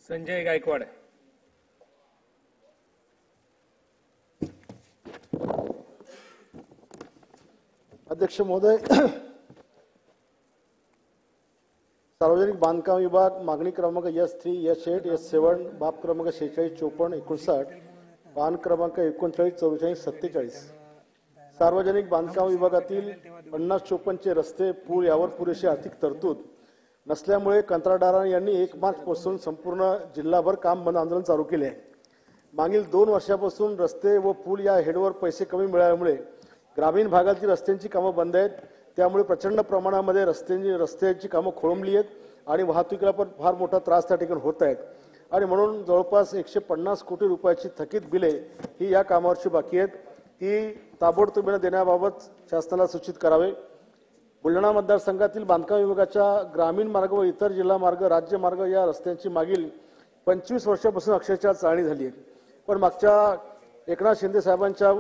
संजय गायकवाड। अध्यक्ष महोदय, सार्वजनिक बांधकाम विभाग मागणी क्रमांक S3 S8 S7 बाब क्रमांक 46 54 59 पान क्रमांक 39 44 47 सार्वजनिक बांधकाम विभागातील 50 54 चे रस्ते पूल यावर पुरेशी आर्थिक तरतूद नसल्यामुळे कंत्राटदारांनी यांनी 1 मार्च पासून संपूर्ण जिल्हाभर काम बंद आंदोलन चालू केले आहे। मागील 2 वर्षापासून रस्ते व पूल या हेडवर पैसे कमी मिळाल्यामुळे ग्रामीण भागातील रस्त्यांची कामं बंद आहेत। त्यामुळे प्रचंड प्रमाणामध्ये रस्त्यांची कामं खोळंबली आहेत आणि वाहतुकीला पण फार मोठा त्रास त्या ठिकाणी होत आहेत आणि म्हणून जवळपास 150 कोटी रुपयाची थकीत बिले ही या कामावरची बाकी आहेत, ती ताबडतोब देण्याबाबत शासनाला सूचित करावे। बुलढाणा मतदारसंघातील बांधकाम विभागाच्या ग्रामीण मार्ग व इतर जिल्हा मार्ग राज्य मार्ग या रस्त्यांची मागील 25 वर्षापासून अक्षरशः चाळणी झाली आहे, पण मागच्या एकनाथ शिंदे साहेबांच्या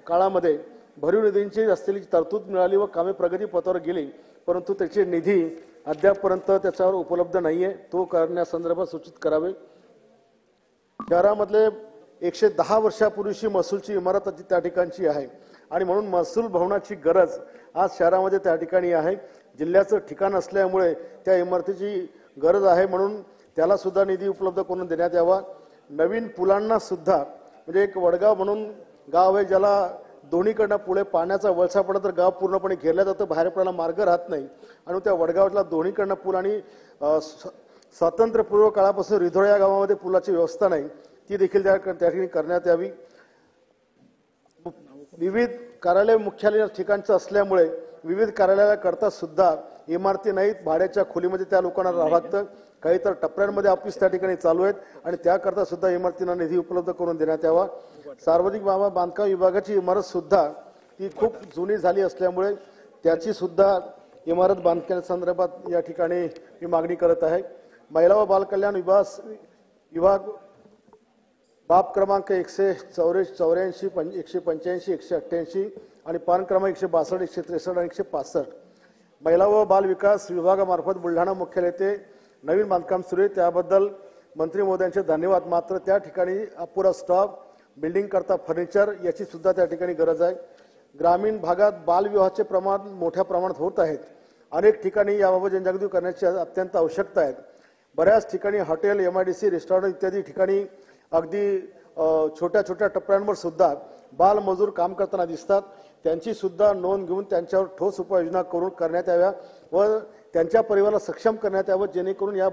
काळामध्ये भरीव निधींची रस्त्याची तरतूद मिळाली व कामे प्रगती पथावर गेली, परंतु त्याचे निधी अद्यापपर्यंत त्याच्यावर उपलब्ध नाहीये, तो करण्यासंदर्भात सूचित करावे। शहरामधले 110 वर्षापूर्वीची महसूलची इमारत त्या ठिकाणची आहे आणि म्हणून महसूल भवनाची गरज आज शहरामध्ये त्या ठिकाणी आहे। जिल्ह्याचं ठिकाण असल्यामुळे त्या इमारतीची गरज आहे, म्हणून त्याला सुद्धा निधी उपलब्ध करून देण्यात यावा। नवीन पुलांना सुद्धा म्हणजे एक वडगाव म्हणून गाव आहे, ज्याला दोन्हीकडनं पुढे पाण्याचा वळसा पडला तर गाव पूर्णपणे घेरल्या जातं, बाहेर पडायला मार्ग राहत नाही आणि त्या वडगावातला दोन्हीकडनं पूल आणि स्वातंत्र्यपूर्व काळापासून रिधोळ या गावामध्ये पुलाची व्यवस्था नाही, ती देखील त्या ठिकाणी करण्यात यावी। विविध कार्यालय मुख्यालय ठिकाणचं असल्यामुळे विविध कार्यालयाकरता सुद्धा इमारती नाहीत, भाड्याच्या खोलीमध्ये त्या लोकांना राहावं लागतं, काही तर टप्प्यांमध्ये ऑफिस त्या ठिकाणी चालू आहेत आणि त्याकरता सुद्धा इमारतींना निधी उपलब्ध करून देण्यात यावा। सार्वजनिक बांधकाम विभागाची इमारत सुद्धा ती खूप जुनी झाली असल्यामुळे त्याची सुद्धा इमारत बांधकामासंदर्भात या ठिकाणी मी मागणी करत आहे। महिला व बालकल्याण विभाग बाब क्रमांक 184 185 188 आणि पान क्रमांक 162 163 आणि 165 महिला व बाल विकास विभागामार्फत बुलढाणा मुख्यालय ते नवीन बांधकाम सुरू आहे, त्याबद्दल मंत्री महोदयांचे धन्यवाद। मात्र त्या ठिकाणी अपुरा स्टॉक, बिल्डिंग करता फर्निचर याची सुद्धा त्या ठिकाणी गरज आहे। ग्रामीण भागात बालविवाहाचे प्रमाण मोठ्या प्रमाणात होत आहेत, अनेक ठिकाणी याबाबत जनजागृती करण्याची अत्यंत आवश्यकता आहे। बऱ्याच ठिकाणी हॉटेल MIDC रेस्टॉरंट इत्यादी ठिकाणी अगदी छोट्या छोट्या टप्प्यांवर सुद्धा बालमजूर काम करताना दिसतात, त्यांची सुद्धा नोंद घेऊन त्यांच्यावर ठोस उपाययोजना करून करण्यात याव्या व त्यांच्या परिवाराला सक्षम करण्यात यावं, जेणेकरून या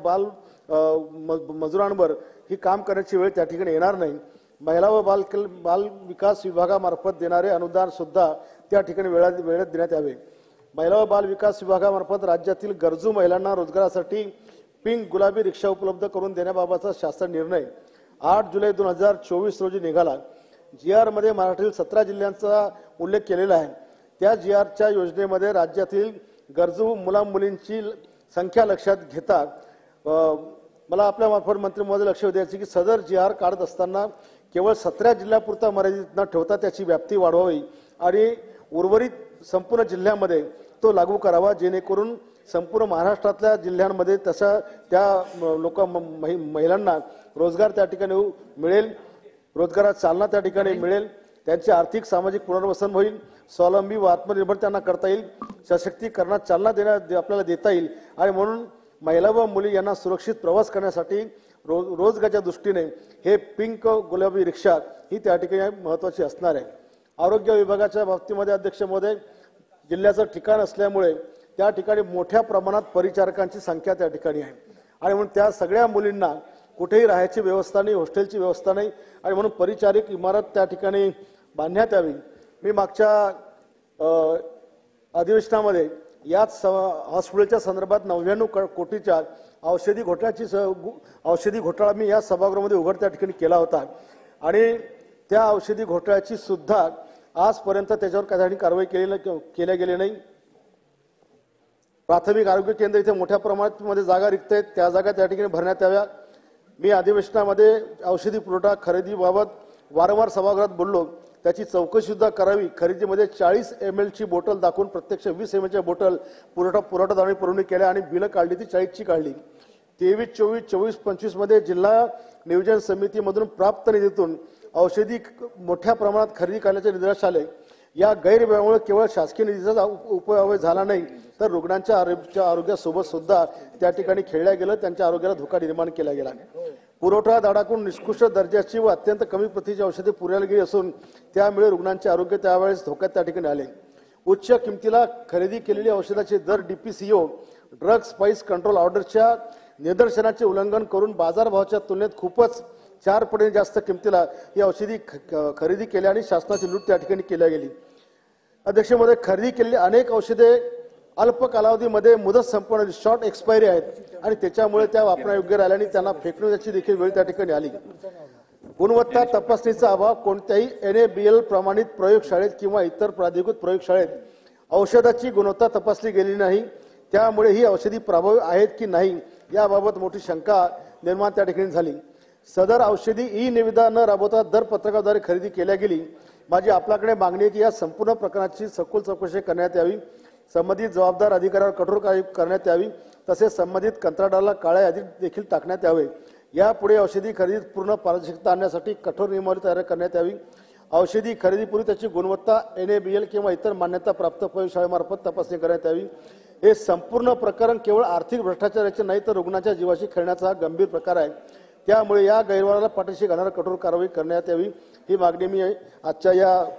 मजुरांवर ही काम करण्याची वेळ त्या ठिकाणी येणार नाही। महिला व बाल विकास विभागामार्फत देणारे अनुदान सुद्धा त्या ठिकाणी वेळेत देण्यात यावे। महिला व बाल विकास विभागामार्फत राज्यातील गरजू महिलांना रोजगारासाठी पिंक गुलाबी रिक्षा उपलब्ध करून देण्याबाबतचा शासन निर्णय 8 जुलै 2024 रोजी निघाला। GR मध्ये मराठीतील 17 जिल्ह्यांचा उल्लेख केलेला आहे। त्या GRच्या योजनेमध्ये राज्यातील गरजू मुलांमुलींची संख्या लक्षात घेता मला आपल्या मार्फत मंत्री महोदय लक्ष द्यायचे की सदर GR काढत असताना केवळ 17 जिल्ह्यापुरता मर्यादित न ठेवता त्याची व्याप्ती वाढवावी आणि उर्वरित संपूर्ण जिल्ह्यामध्ये तो लागू करावा, जेणेकरून संपूर्ण महाराष्ट्रातल्या जिल्ह्यांमध्ये त्या महिलांना रोजगार त्या ठिकाणी मिळेल, रोजगारात चालना त्या ठिकाणी मिळेल, त्यांचे आर्थिक सामाजिक पुनर्वसन होईल, स्वावलंबी व आत्मनिर्भर त्यांना करता येईल, सशक्तीकरणात चालना आपल्याला देता येईल आणि म्हणून महिला व मुली यांना सुरक्षित प्रवास करण्यासाठी रोजगाराच्या दृष्टीने हे पिंक गुलाबी रिक्षा ही त्या ठिकाणी महत्त्वाची असणार आहे। आरोग्य विभागाच्या बाबतीमध्ये अध्यक्ष महोदय, जिल्ह्याचं ठिकाण असल्यामुळे त्या ठिकाणी मोठ्या प्रमाणात परिचारकांची संख्या त्या ठिकाणी आहे आणि म्हणून त्या सगळ्या मुलींना कुठेही राहायची व्यवस्था नाही, हॉस्टेलची व्यवस्था नाही आणि म्हणून परिचारिक इमारत त्या ठिकाणी बांधण्यात यावी। मी मागच्या अधिवेशनामध्ये याच हॉस्पिटलच्या संदर्भात 99 कोटीच्या औषधी घोटाळा मी या सभागृहामध्ये उघड त्या ठिकाणी केला होता आणि त्या औषधी घोटाळ्याची सुद्धा आजपर्यंत त्याच्यावर काही कारवाई केल्या गेली नाही। प्राथमिक आरोग्य केंद्र इथे मोठ्या प्रमाणात जागा रिक्त आहेत, त्या जागा त्या ठिकाणी भरण्यात याव्या। मी अधिवेशनामध्ये औषधी पुरवठा खरेदीबाबत वारंवार सभागृहात बोललो, त्याची चौकशी सुद्धा करावी। खरेदीमध्ये 40 ml ची बोटल दाखवून प्रत्यक्ष 20 ml च्या बोटल पुरवठादारांनी परवानगी केल्या आणि बिलं काढली ती 40 ची काढली। 23-24-24-25 मध्ये जिल्हा नियोजन समितीमधून प्राप्त निधीतून औषधी मोठ्या प्रमाणात खरेदी करण्याचे निदर्शनास आले। या गैरव्यवहारामुळे केवळ शासकीय निधीचा उपयोग झाला नाही तर रुग्णांच्या आरोग्यासोबत सुद्धा त्या ठिकाणी खेळल्या गेलं, त्यांच्या आरोग्याला धोका निर्माण केला गेला। पुरवठा दाराकडून निकृष्ट दर्जाची व अत्यंत कमी प्रतीची औषधे पुरवली गेली असून त्यामुळे रुग्णांचे आरोग्य त्यावेळेस धोक्यात त्या ठिकाणी आले। उच्च किमतीला खरेदी केलेली औषधाचे दर DPCO ड्रग स्पाइस कंट्रोल ऑर्डरच्या निदर्शनाचे उल्लंघन करून बाजारभावाच्या तुलनेत खूपच 4 पटीने जास्त किमतीला ही औषधी खरेदी केल्या आणि शासनाची लूट त्या ठिकाणी केली गेली। अध्यक्ष महोदय, खरेदी केलेली अनेक औषधे अल्प कालावधीमध्ये मुदत संपवणारी शॉर्ट एक्सपायरी आहेत आणि त्याच्यामुळे त्या वापरण्यायोग्य राहिल्याने त्यांना फेकण्याची देखील वेळ त्या ठिकाणी आली। गुणवत्ता तपासणीचा अभाव कोणत्याही NABL प्रमाणित प्रयोगशाळेत किंवा इतर प्राधिकृत प्रयोगशाळेत औषधाची गुणवत्ता तपासली गेली नाही, त्यामुळे ही औषधी प्रभावी आहेत की नाही याबाबत मोठी शंका निर्माण त्या ठिकाणी झाली। सदर औषधी निविदा न राबवता दर पत्रकाद्वारे खरेदी केल्या गेली। माझी आपल्याकडे मागणी आहे की या संपूर्ण प्रकरणाची सखोल चौकशी करण्यात यावी, संबंधित जबाबदार अधिकाऱ्यावर कठोर कारवाई करण्यात यावी, तसेच संबंधित कंत्राटदाराला काळ्या यादीत देखील टाकण्यात यावे। यापुढे औषधी खरेदीत पूर्ण पारदर्शकता आणण्यासाठी कठोर नियमावली तयार करण्यात यावी। औषधी खरेदीपूर्वी त्याची गुणवत्ता NABL किंवा इतर मान्यता प्राप्त प्रयोगशाळेमार्फत तपासणी करण्यात यावी। हे संपूर्ण प्रकरण केवळ आर्थिक भ्रष्टाचाराचे नाही तर रुग्णाच्या जीवाशी खेळण्याचा गंभीर प्रकार आहे, त्यामुळे या गैरव्यवहाराला पाठीशी घालणारी कठोर कारवाई करण्यात यावी ही मागणी मी आजच्या या